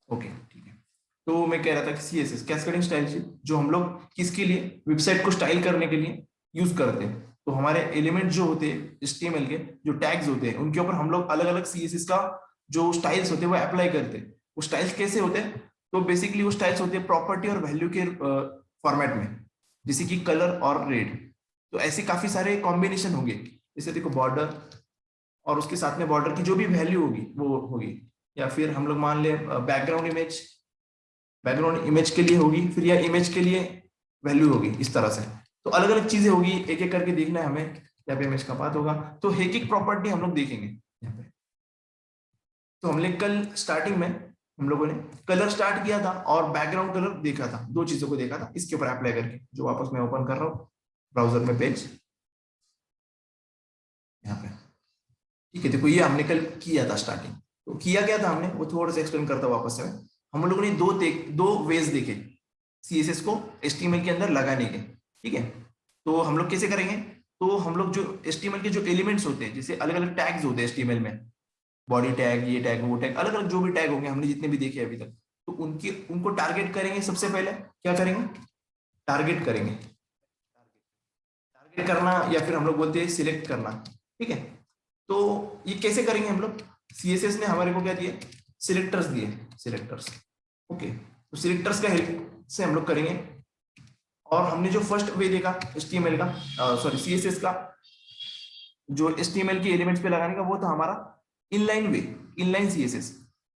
Okay ठीक है। तो मैं कह रहा था कि सीएसएस कैस्केडिंग स्टाइल शीट जो हम लोग किसके लिए वेबसाइट को स्टाइल करने के लिए यूज करते हैं। तो हमारे एलिमेंट जो होते हैं एचटीएमएल के जो टैग्स होते हैं उनके ऊपर हम लोग अलग अलग सीएसएस का जो स्टाइल्स होते हैं वो अप्लाई करते हैं। वो स्टाइल्स कैसे होते हैं? तो बेसिकली वो स्टाइल्स होते हैं प्रॉपर्टी और वैल्यू के फॉर्मेट में, जैसे कि कलर और रेड। तो ऐसे काफी सारे कॉम्बिनेशन होंगे। जैसे देखो बॉर्डर और उसके साथ में बॉर्डर की जो भी वैल्यू होगी वो होगी, या फिर हम लोग मान ले बैकग्राउंड इमेज के लिए होगी, फिर या इमेज के लिए वैल्यू होगी, इस तरह से। तो अलग अलग चीजें होगी, एक एक करके देखना है हमें। यहाँ पे इमेज का पाथ होगा, तो एक एक प्रॉपर्टी हम लोग देखेंगे यहाँ पे। तो हमने कल स्टार्टिंग में हम लोगों ने कलर स्टार्ट किया था और बैकग्राउंड कलर देखा था, दो चीजों को देखा था इसके ऊपर अप्लाई करके, जो वापस मैं ओपन कर रहा हूँ ब्राउजर में पेज यहाँ पे। ठीक है, देखो ये हमने कल किया था स्टार्टिंग। तो किया क्या था हमने, वो थोड़ा सा एक्सप्लेन करता हूँ वापस से। हम लोगों ने दो वेज देखे सीएसएस को एचटीएमएल के अंदर लगाने के। ठीक है, तो हम लोग कैसे करेंगे? तो हम लोग जो एचटीएमएल के जो एलिमेंट्स होते हैं, जैसे अलग अलग टैग्स होते हैं एचटीएमएल में, बॉडी टैग, ये टैग, वो टैग, अलग अलग जो भी टैग होंगे हमने जितने भी देखे अभी तक, तो उनको टारगेट करेंगे। सबसे पहले क्या करेंगे? टारगेट करेंगे। टारगेट करना या फिर हम लोग बोलते हैं सिलेक्ट करना। ठीक है, तो ये कैसे करेंगे हम लोग? सीएसएस ने हमारे को क्या दिए? सिलेक्टर्स दिए, सिलेक्टर्स। ओके, तो सिलेक्टर्स का हेल्प से हम लोग करेंगे। और हमने जो फर्स्ट वे देखा एचटीएमएल का, सॉरी सीएसएस का, जो एचटीएमएल के एलिमेंट्स पे लगाने का, वो था हमारा इनलाइन वे, इनलाइन सीएसएस।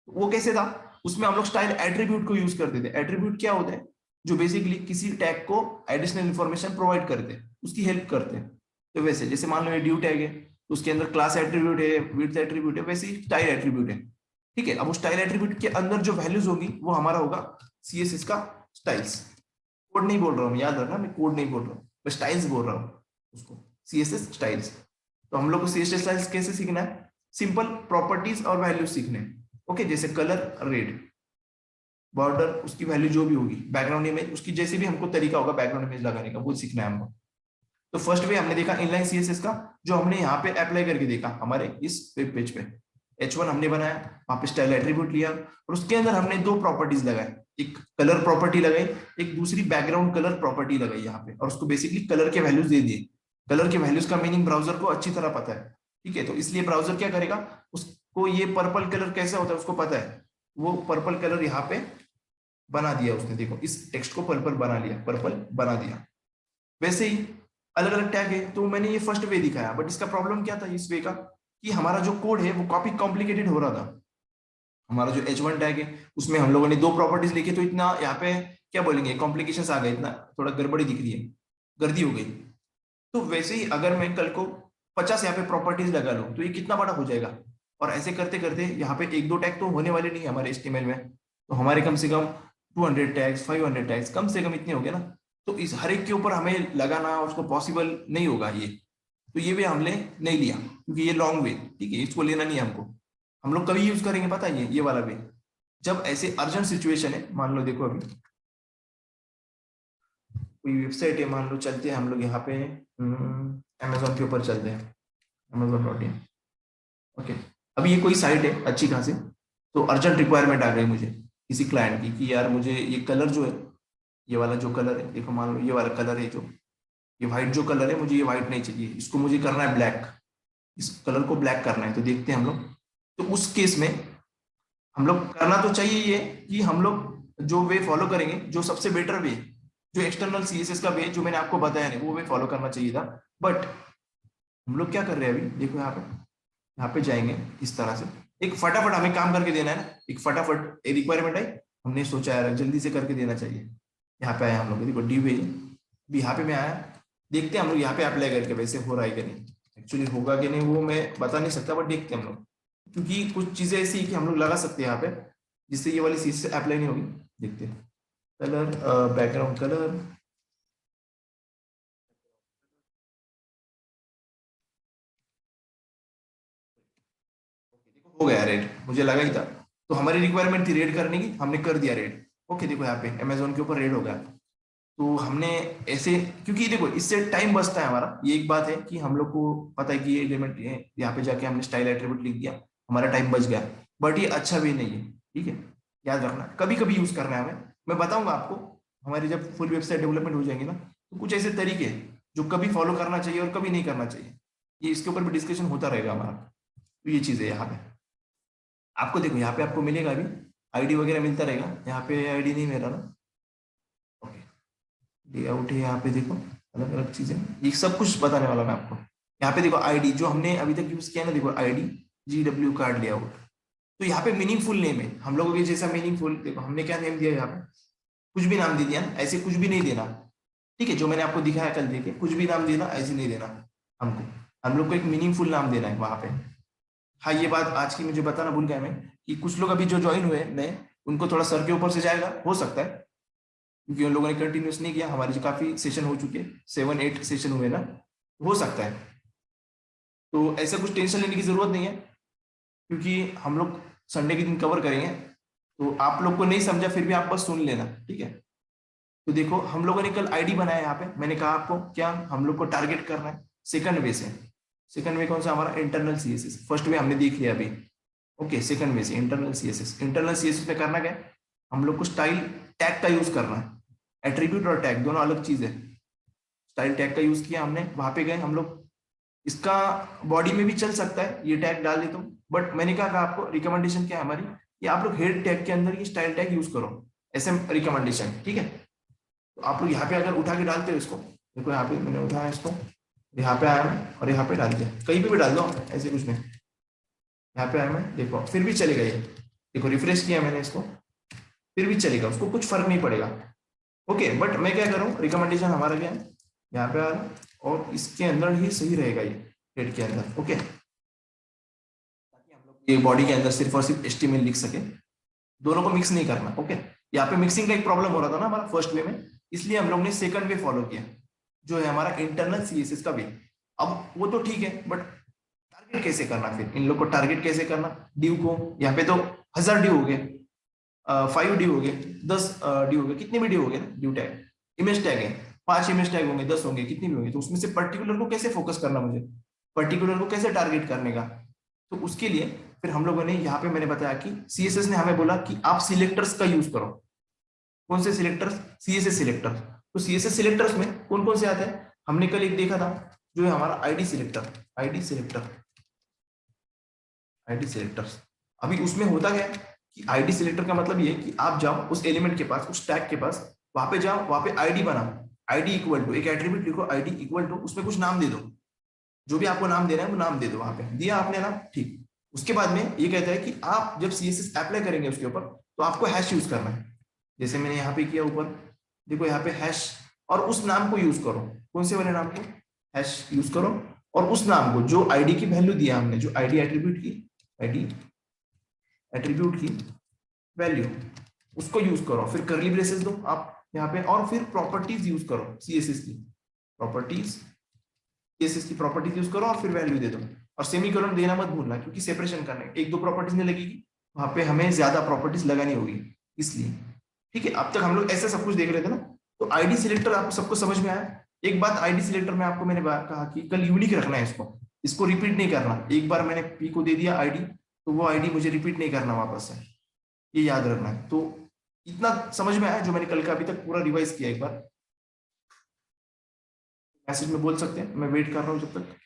वो कैसे था? उसमें हम लोग स्टाइल एट्रीब्यूट को यूज करते थे। एट्रीब्यूट क्या होते हैं? जो बेसिकली किसी टैग को एडिशनल इंफॉर्मेशन प्रोवाइड करते हैं, उसकी हेल्प करते हैं। तो वैसे जैसे मान लो ये ड्यू टैग है, उसके अंदर क्लास एट्रीब्यूट है, विड्थ एट्रीब्यूट है, वैसे ही स्टाइल एट्रीब्यूट है। ठीक है, अब उस स्टाइल एट्रीब्यूट के अंदर जो वैल्यूज होगी वो हमारा होगा सीएसएस का स्टाइल्स। कोड नहीं बोल रहा हूँ, याद रखना, मैं कोड नहीं बोल रहा हूँ, मैं स्टाइल्स बोल रहा हूँ उसको, सीएसएस स्टाइल्स। तो हम लोग को सीएसएस स्टाइल्स कैसे सीखना है? सिंपल प्रॉपर्टीज और वैल्यूज सीखने हैं। ओके, जैसे कलर रेड, बॉर्डर उसकी वैल्यू जो भी होगी, बैकग्राउंड इमेज उसकी जैसे भी हमको तरीका होगा बैकग्राउंड इमेज लगाने का, वो सीखना है हमको। तो फर्स्ट वे हमने देखा इनलाइन सीएसएस का, जो हमने यहाँ पे अप्लाई करके देखा हमारे इस वेब पेज पे। H1 हमने बनाया, वहां पे स्टाइल एट्रीब्यूट लिया और उसके अंदर हमने दो प्रॉपर्टीज लगाए, एक कलर प्रॉपर्टी लगाई, एक दूसरी बैकग्राउंड कलर प्रॉपर्टी लगाई यहाँ पे, और उसको बेसिकली कलर के वैल्यूज दे दिए। कलर के वैल्यूज का मीनिंग ब्राउजर को अच्छी तरह पता है। ठीक है, तो इसलिए ब्राउजर क्या करेगा, उसको ये पर्पल कलर कैसा होता है उसको पता है, वो पर्पल कलर यहाँ पे बना दिया उसने। देखो इस टेक्स्ट को पर्पल बना लिया, पर्पल बना दिया। वैसे ही अलग अलग टैग है, तो मैंने ये फर्स्ट वे दिखाया, बट इसका प्रॉब्लम क्या था इस वे का, कि हमारा जो कोड है वो काफी कॉम्प्लिकेटेड हो रहा था। हमारा जो H1 टैग है उसमें हम लोगों ने दो प्रॉपर्टीज लिखी, तो इतना यहाँ पे क्या बोलेंगे, कॉम्प्लिकेशंस आ गए, इतना थोड़ा गड़बड़ी दिख रही है, गर्दी हो गई। तो वैसे ही अगर मैं कल को 50 यहाँ पे प्रॉपर्टीज लगा लूं तो ये कितना बड़ा हो जाएगा। और ऐसे करते करते यहाँ पे एक दो टैग तो होने वाले नहीं है हमारे HTML में, तो हमारे कम से कम 200 टैग्स, 500 टैग्स, कम से कम इतने हो गए ना। तो इस हर एक के ऊपर हमें लगाना उसको पॉसिबल नहीं होगा ये। तो ये वे हमने नहीं लिया, क्योंकि ये लॉन्ग वे, ठीक है, इसको लेना नहीं है हमको। हम लोग कभी यूज करेंगे पता है ये वाला वे, जब ऐसे अर्जेंट सिचुएशन है। मान लो देखो अभी कोई वेबसाइट है, मान लो चलते हैं हम लोग यहाँ पे अमेजोन के ऊपर चलते हैं, amazon.in। ओके, अभी ये कोई साइट है अच्छी खासी, तो अर्जेंट रिक्वायरमेंट आ गई मुझे किसी क्लाइंट की कि यार मुझे ये कलर जो है, ये वाला जो कलर है, देखो मान लो ये वाला कलर है, जो ये व्हाइट जो कलर है, मुझे ये व्हाइट नहीं चाहिए, इसको मुझे करना है ब्लैक, इस कलर को ब्लैक करना है। तो देखते हैं हम लोग, तो उस केस में हम लोग करना तो चाहिए ये कि हम लोग जो वे फॉलो करेंगे, जो सबसे बेटर वे, जो एक्सटर्नल सीएसएस का वे जो मैंने आपको बताया नहीं, वो वे फॉलो करना चाहिए था। बट हम लोग क्या कर रहे हैं अभी, देखो यहाँ पे जाएंगे इस तरह से, एक फटाफट हमें काम करके देना है ना, एक फटाफट एक रिक्वायरमेंट आई, हमने सोचा यार जल्दी से करके देना चाहिए। यहाँ पे आए हम लोग, देखो डी वे भी यहाँ पे मैं आया, देखते हैं हम लोग यहाँ पे अप्लाई करके वैसे हो रहा है कि नहीं, एक्चुअली होगा कि नहीं वो मैं बता नहीं सकता, बट देखते हैं हम लोग, क्योंकि कुछ चीजें ऐसी कि हम लोग लगा सकते हैं यहाँ पे जिससे ये वाली चीज से अप्लाई नहीं होगी। देखते हैं कलर, बैकग्राउंड कलर, हो गया रेड, मुझे लगा ही था। तो हमारी रिक्वायरमेंट थी रेड करने की, हमने कर दिया रेड। ओके, देखो यहाँ पे अमेजोन के ऊपर रेड हो गया। तो हमने ऐसे, क्योंकि देखो इससे टाइम बचता है हमारा, ये एक बात है कि हम लोग को पता है कि ये एलिमेंट यहाँ पे जाके हमने स्टाइल एट्रीब्यूट लिख दिया, हमारा टाइम बच गया। बट ये अच्छा भी नहीं है, ठीक है, याद रखना, कभी कभी यूज करना है हमें। मैं बताऊंगा आपको हमारी जब फुल वेबसाइट डेवलपमेंट हो जाएंगी ना, तो कुछ ऐसे तरीके हैं जो कभी फॉलो करना चाहिए और कभी नहीं करना चाहिए, ये इसके ऊपर भी डिस्कशन होता रहेगा हमारा। तो ये चीज है यहाँ पे, आपको देखो यहाँ पे आपको मिलेगा अभी आईडी वगैरह मिलता रहेगा, यहाँ पे आईडी नहीं मिल रहा ना, ओके, लेआउट है यहाँ पे देखो, अलग अलग चीजें, ये सब कुछ बताने वाला मैं आपको। यहाँ पे देखो आईडी जो हमने अभी तक यूज किया ना, देखो आईडी GW कार्ड लेआउट, तो यहाँ पे मीनिंगफुल नेम है हम लोगों के जैसा मीनिंगफुल, देखो हमने क्या नेम दिया यहाँ पे, कुछ भी नाम दे दिया ना, ऐसे कुछ भी नहीं देना, ठीक है, जो मैंने आपको दिखाया कल देखे, कुछ भी नाम देना ऐसे नहीं देना हमको, हम लोग को एक मीनिंगफुल नाम देना है वहां पे। हाँ ये बात आज की मुझे बताना भूल गया मैं, कि कुछ लोग अभी जो ज्वाइन हुए नए, उनको थोड़ा सर के ऊपर से जाएगा, हो सकता है, क्योंकि उन लोगों ने कंटिन्यूस नहीं किया, हमारे जो काफी सेशन हो चुके, 7-8 सेशन हुए ना, हो सकता है, तो ऐसा कुछ टेंशन लेने की जरूरत नहीं है, क्योंकि हम लोग संडे के दिन कवर करेंगे, तो आप लोग को नहीं समझा फिर भी आप बस सुन लेना, ठीक है। तो देखो हम लोगों ने कल आईडी बनाया, यहाँ पे मैंने कहा आपको क्या हम लोग को टारगेट करना है सेकंड वे से। सेकंड वे कौन सा, हमारा इंटरनल सीएसएस, फर्स्ट वे हमने देख लिया अभी, ओके, सेकंड वे से इंटरनल सीएसएस। इंटरनल सीएसएस में करना क्या है, हम लोग को स्टाइल टैग का यूज करना है, एट्रीब्यूट और टैग दोनों अलग चीज है। स्टाइल टैग का यूज किया हमने, वहां पे गए हम लोग, इसका बॉडी में भी चल सकता है ये टैग डाल दे तुम, बट मैंने कहा आपको रिकमेंडेशन क्या है हमारी, कि आप लोग हेड टैग के अंदर ये स्टाइल टैग यूज करो, ऐसे रिकमेंडेशन, ठीक है। तो आप लोग यहाँ पे अगर उठा के डालते हो इसको, देखो यहाँ पे मैंने उठाया इसको, यहाँ पे आया मैं और यहाँ पे डाल दिया, कहीं पे भी डाल दो, ऐसे कुछ नहीं, यहाँ पे आया मैं, देखो फिर भी चलेगा ये, देखो रिफ्रेश किया मैंने इसको, फिर भी चलेगा, उसको कुछ फर्क नहीं पड़ेगा, ओके। बट मैं क्या करूँ, रिकमेंडेशन हमारा क्या है, यहाँ पे आ रहा है, और इसके अंदर ही सही रहेगा ये हेड के अंदर, ओके, ताकि हम लोग ये बॉडी के अंदर सिर्फ और सिर्फ HTML लिख सके, दोनों को मिक्स नहीं करना, ओके। यहाँ पे मिक्सिंग का एक प्रॉब्लम हो रहा था ना हमारा फर्स्ट वे में, इसलिए हम लोग ने सेकंड वे फॉलो किया, जो है हमारा इंटरनल सीएसएस का वे। अब वो तो ठीक है, बट टारगेट कैसे करना, फिर इन लोग को टारगेट कैसे करना, ड्यू को, यहाँ पे तो 1000 ड्यू हो गए, 5 ड्यू हो गए, 10 ड्यू हो गए, कितने भी ड्यू हो गए ना, ड्यू टैग, इमेज टैग है, 5 इमेज टैग होंगे, 10 होंगे, कितने भी होंगे, तो उसमें से पर्टिकुलर को कैसे फोकस करना, मुझे पर्टिकुलर को कैसे टारगेट करने का, तो उसके लिए फिर हम लोगों ने यहाँ पे मैंने बताया कि सीएसएस ने हमें बोला कि आप सिलेक्टर्स का यूज करो। कौन से सिलेक्टर्स, सीएसएस सिलेक्टर। तो सीएसएस सिलेक्टर्स में कौन कौन से आते हैं, हमने कल एक देखा था, जो है हमारा ID selector, ID selector, ID selectors. अभी उसमें होता क्या है कि आईडी सिलेक्टर का मतलब ये कि आप जाओ उस एलिमेंट के पास, उस टैग के पास, वहां पे जाओ, वहां पे आईडी बनाओ, आईडी इक्वल टू एक एट्रीब्यूट लिखो, आईडी इक्वल टू, उसमें कुछ नाम दे दो, जो भी आपको नाम देना है वो नाम दे दो, वहां पे दिया आपने नाम, ठीक। उसके बाद में ये कहता है कि आप जब सीएसएस अप्लाई करेंगे उसके ऊपर, तो आपको हैश यूज करना है, जैसे मैंने यहाँ पे किया ऊपर, देखो यहाँ पे हैश, और उस नाम को यूज करो, कौन से वाले नाम को, हैश यूज करो, और उस नाम को जो आईडी की वैल्यू दिया हमने, जो आईडी एट्रीब्यूट की, आईडी एट्रीब्यूट की वैल्यू, उसको यूज करो, फिर करली ब्रेसेस दो आप यहाँ पे, और फिर प्रॉपर्टीज यूज करो सीएसएस की, प्रॉपर्टीज, सीएसएस की प्रॉपर्टीज यूज करो, और फिर वैल्यू दे दो, और सेमीकोलन देना मत भूलना, क्योंकि सेपरेशन करने एक दो प्रॉपर्टीज नहीं लगेगी, वहां पे हमें ज्यादा प्रॉपर्टीज लगानी होगी, इसलिए, ठीक है। अब तक हम लोग ऐसा सब कुछ देख रहे थे ना, तो आईडी सिलेक्टर आपको सबको समझ में आया। एक बात आईडी सिलेक्टर में आपको मैंने कहा कि कल यूनिक रखना है इसको, इसको रिपीट नहीं करना, एक बार मैंने पी को दे दिया आईडी, तो वो आईडी मुझे रिपीट नहीं करना वापस से, ये याद रखना है। तो इतना समझ में आया जो मैंने कल का अभी तक पूरा रिवाइज किया, एक बार मैसेज में बोल सकते हैं, मैं वेट कर रहा हूँ जब तक।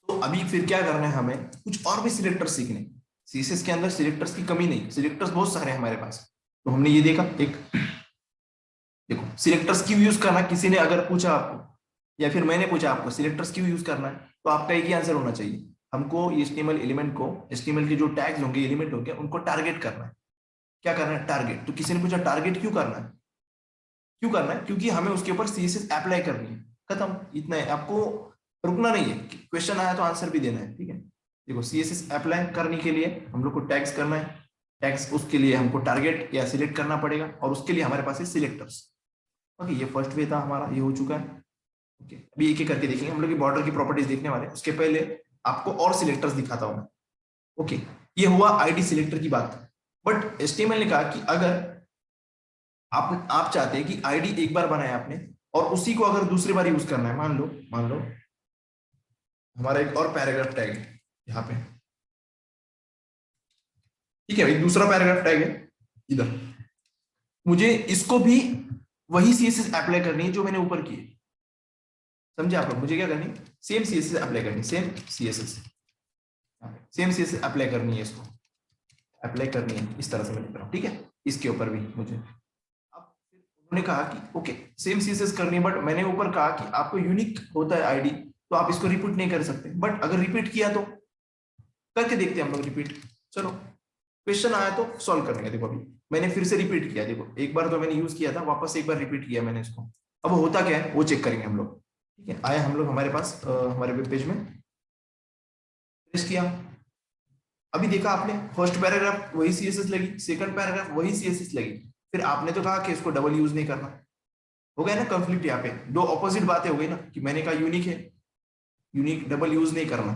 तो अभी फिर क्या करना है, हमें कुछ और भी सिलेक्टर्स सीखने, सीएसएस के अंदर सिलेक्टर्स की कमी नहीं, सिलेक्टर्स बहुत सारे हैं हमारे पास। तो हमने ये देखा, एक देखो सिलेक्टर्स क्यों यूज करना, किसी ने अगर पूछा आपको, या फिर मैंने पूछा आपको सिलेक्टर्स क्यों यूज करना है, तो आपका एक ही आंसर होना चाहिए, हमको HTML एलिमेंट को, HTML के जो टैग्स होंगे, एलिमेंट होंगे, उनको टारगेट करना है। क्या करना है, टारगेट। तो किसी ने पूछा टारगेट क्यों करना है, क्यों करना है, क्योंकि हमें उसके ऊपर CSS अप्लाई करनी है, खत्म, इतना है, आपको रुकना नहीं है, क्वेश्चन आया तो आंसर भी देना है, ठीक है। देखो CSS अप्लाई करने के लिए हम लोग को टैग्स करना है, टैग्स, उसके लिए हमको टारगेट या सिलेक्ट करना पड़ेगा, और उसके लिए हमारे पास है सिलेक्टर्स, ओके। ये फर्स्ट वे था हमारा, ये हो चुका है। ओके, अभी एक एक करके देखेंगे हम लोग, बॉर्डर की प्रॉपर्टीज देखने वाले। उसके पहले आपको और सिलेक्टर्स दिखाता हूं मैं। ओके, ये हुआ आईडी सिलेक्टर की बात। बट एचटीएमएल ने कहा कि अगर आप चाहते हैं कि आईडी एक बार बनाया आपने और उसी को अगर दूसरी बार यूज करना है, मान लो हमारा एक और पैराग्राफ टैग है यहाँ पे, ठीक है भाई, दूसरा पैराग्राफ टैग है इधर, मुझे इसको भी वही सीएसएस अप्लाई करनी है जो मैंने ऊपर की है। समझे आप लोग? मुझे क्या करनी है, सेम सीएसएस अप्लाई करनी है, सेम सीएसएस अप्लाई करनी है, इसको अप्लाई करनी है, इस तरह से मैं लिख रहा हूँ, ठीक है, इसके ऊपर भी मुझे। अब उन्होंने कहा कि ओके सेम सीएसएस करनी है, बट मैंने ऊपर कहा कि आपको यूनिक होता है आईडी, तो आप इसको रिपीट नहीं कर सकते। बट अगर रिपीट किया तो करके देखते हैं हम लोग रिपीट। चलो, क्वेश्चन आया तो सॉल्व करने का। देखो अभी मैंने फिर से रिपीट किया, देखो एक बार तो मैंने यूज किया था, वापस एक बार रिपीट किया मैंने इसको। अब होता क्या है वो चेक करेंगे हम लोग, ठीक है। आए हम लोग हमारे पास हमारे वेब पेज में, पेस्ट किया। अभी देखा आपने, फर्स्ट पैराग्राफ वही सीएसएस लगी, सेकंड पैराग्राफ वही सीएसएस लगी। फिर आपने तो कहा कि इसको डबल यूज नहीं करना। हो गया ना कंफ्लिक्ट यहाँ पे, दो ऑपोजिट बातें हो गई ना, कि मैंने कहा यूनिक है, यूनिक डबल यूज नहीं करना।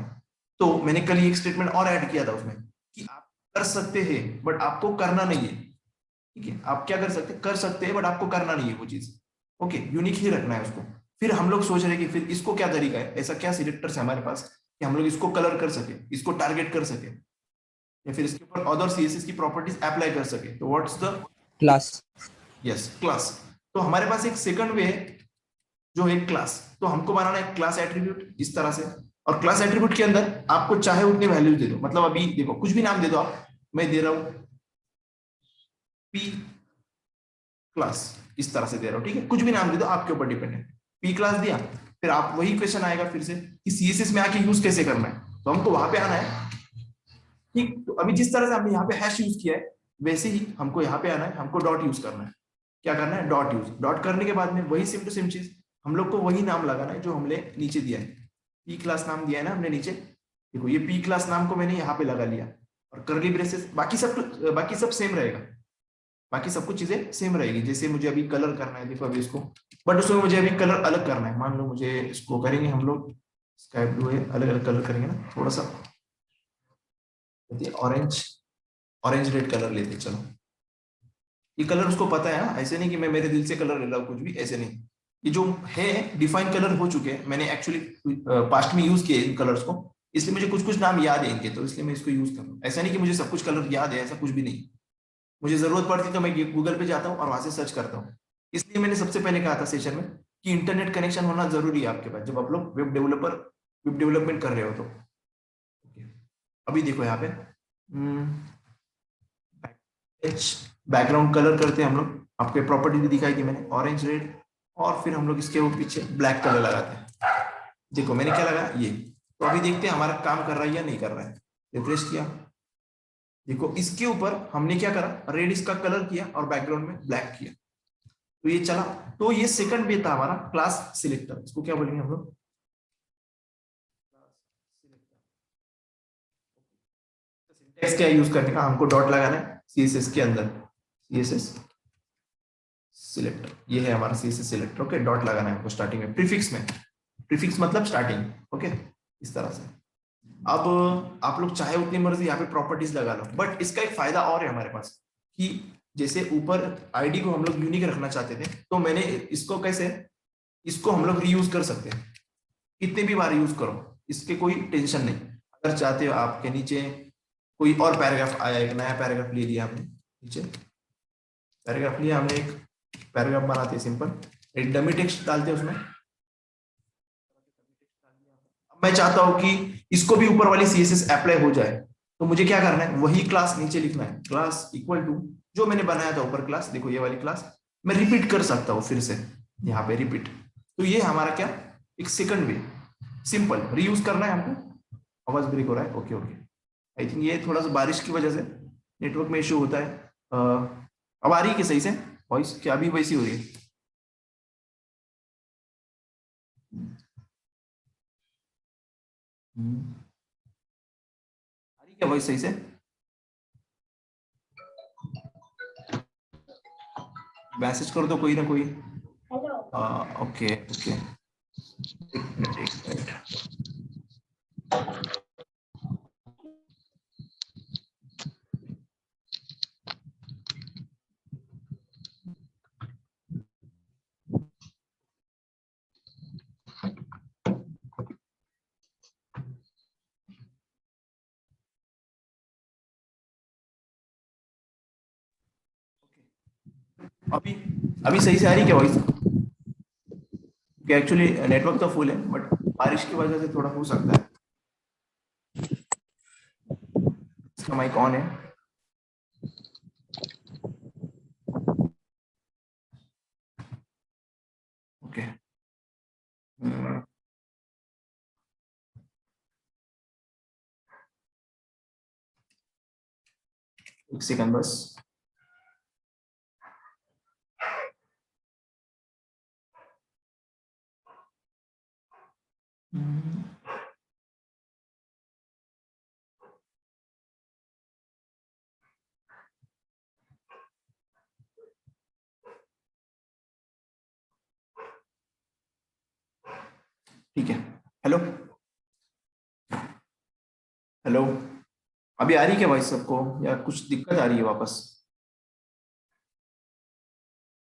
तो मैंने कल ही एक स्टेटमेंट और ऐड किया था उसमें कि आप कर सकते हैं बट आपको करना नहीं है, ठीक है। आप क्या कर सकते हैं बट आपको करना नहीं है वो चीज। ओके, यूनिक ही रखना है उसको। फिर हम लोग सोच रहे हैं कि फिर इसको क्या तरीका है, ऐसा क्या सिलेक्टर्स है हमारे पास कि हम लोग इसको कलर कर सके, इसको टारगेट कर सके, या फिर इसके ऊपर अदर सीएसएस की प्रॉपर्टीज अप्लाई कर सके। तो what's the class. Yes, class. तो हमारे पास एक सेकंड वे है जो है क्लास। तो हमको बनाना है क्लास एट्रीब्यूट इस तरह से, और क्लास एट्रीब्यूट के अंदर आपको चाहे उतने वैल्यूज दे दो। मतलब अभी देखो कुछ भी नाम दे दो आप, मैं दे रहा हूं पी क्लास, इस तरह से दे रहा हूं, ठीक है। कुछ भी नाम दे दो, आपके ऊपर डिपेंड है। पी क्लास दिया, फिर आप वही क्वेश्चन आएगा फिर से कि सीएसएस में आके यूज कैसे करना है, तो हमको वहां पे आना है, ठीक। तो अभी जिस तरह से हमने यहाँ पे हैश यूज किया है, वैसे ही हमको यहाँ पे आना है, हमको डॉट यूज करना है। क्या करना है, डॉट यूज। डॉट करने के बाद में वही सेम टू सेम चीज, हम लोग को वही नाम लगाना है जो हमने नीचे दिया है, पी क्लास नाम दिया है ना हमने नीचे। देखो ये पी क्लास नाम को मैंने यहाँ पे लगा लिया, और करली ब्रेसेस, बाकी सब सेम रहेगा, बाकी सब कुछ चीजें सेम रहेगी। जैसे मुझे अभी कलर करना है, देखो अभी इसको, बट उसमें मुझे अभी कलर अलग करना है। मान लो मुझे इसको करेंगे हम लोग, स्काई ब्लू है, अलग अलग कलर करेंगे ना, थोड़ा सा ऑरेंज, ऑरेंज रेड कलर लेते, चलो। ये कलर उसको पता है ना, ऐसे नहीं कि मैं मेरे दिल से कलर ले रहा हूँ, कुछ भी ऐसे नहीं। ये जो है डिफाइन कलर हो चुके हैं, मैंने एक्चुअली पास्ट में यूज किए इन कलर्स को, इसलिए मुझे कुछ कुछ नाम याद है इनके, तो इसलिए मैं इसको यूज कर रहा हूँ। ऐसा नहीं कि मुझे सब कुछ कलर याद है, ऐसा कुछ भी नहीं। मुझे जरूरत पड़ती तो मैं गूगल पे जाता हूँ और वहां से सर्च करता हूँ। इसलिए मैंने सबसे पहले कहा था सेशन में कि इंटरनेट कनेक्शन होना जरूरी है आपके पास, जब आप लोग वेब डेवलपमेंट कर रहे हो तो। अभी देखो यहाँ पे बैकग्राउंड कलर करते हैं हम लोग, आपको प्रॉपर्टी भी दिखाई थी मैंने, ऑरेंज रेड, और फिर हम लोग इसके वो पीछे ब्लैक कलर लगाते हैं। देखो मैंने क्या लगा ये, तो अभी देखते हैं हमारा काम कर रहा है या नहीं कर रहा है। रिफ्रेश किया, देखो इसके ऊपर हमने क्या करा, रेड इसका कलर किया और बैकग्राउंड में ब्लैक किया, तो ये चला। तो ये सेकंड वे था हमारा क्लास सिलेक्टर, इसको क्या बोलेंगे हम लोग, सिंटेक्स क्या यूज करने का, हमको डॉट लगाना है सीएसएस के अंदर, सीएसएस सिलेक्टर, ये है हमारा सीएसएस सिलेक्टर। ओके, डॉट लगाना है हमको स्टार्टिंग में, प्रीफिक्स में, प्रीफिक्स मतलब स्टार्टिंग। ओके, इस तरह से। अब आप लोग चाहे उतनी मर्जी यहाँ पे प्रॉपर्टीज लगा लो, बट इसका एक फायदा और है हमारे पास कि जैसे ऊपर आईडी को हम लोग यूनिक रखना चाहते थे, तो मैंने इसको कैसे, इसको हम लोग रीयूज कर सकते हैं, कितने भी बार यूज करो, इसके कोई टेंशन नहीं। अगर चाहते हो आपके नीचे कोई और पैराग्राफ आया, एक नया पैराग्राफ ले लिया हमने, नीचे पैराग्राफ लिया हमने, एक पैराग्राफ बनाते हैं सिंपल, एक डमी टेक्स्ट डालते हैं उसमें। मैं चाहता हूं कि इसको भी ऊपर वाली सीएसएस अप्लाई हो जाए, तो मुझे क्या करना है, वही क्लास नीचे लिखना है, क्लास इक्वल टू जो मैंने बनाया था ऊपर क्लास, देखो ये वाली क्लास मैं रिपीट कर सकता हूँ फिर से यहाँ पे रिपीट। तो ये हमारा क्या, एक सेकंड वे, सिंपल रीयूज करना है हमको। आवाज ब्रेक हो रहा है, ओके ओके, आई थिंक ये थोड़ा सा बारिश की वजह से नेटवर्क में इश्यू होता है। अब आ रही है कि सही से वॉइस, क्या अभी वैसी हो रही है? आ रही क्या वॉइस सही से? मैसेज कर दो कोई ना कोई। ओके ओके, एक मिनट। अभी अभी सही से आ रही है क्या वॉइस? एक्चुअली नेटवर्क तो फुल है बट बारिश की वजह से थोड़ा हो सकता है। इसका माइक ऑन है। ओके। एक सेकंड बस। ठीक है। Hello hello. अभी आ रही है क्या वॉइस सबको या कुछ दिक्कत आ रही है वापस?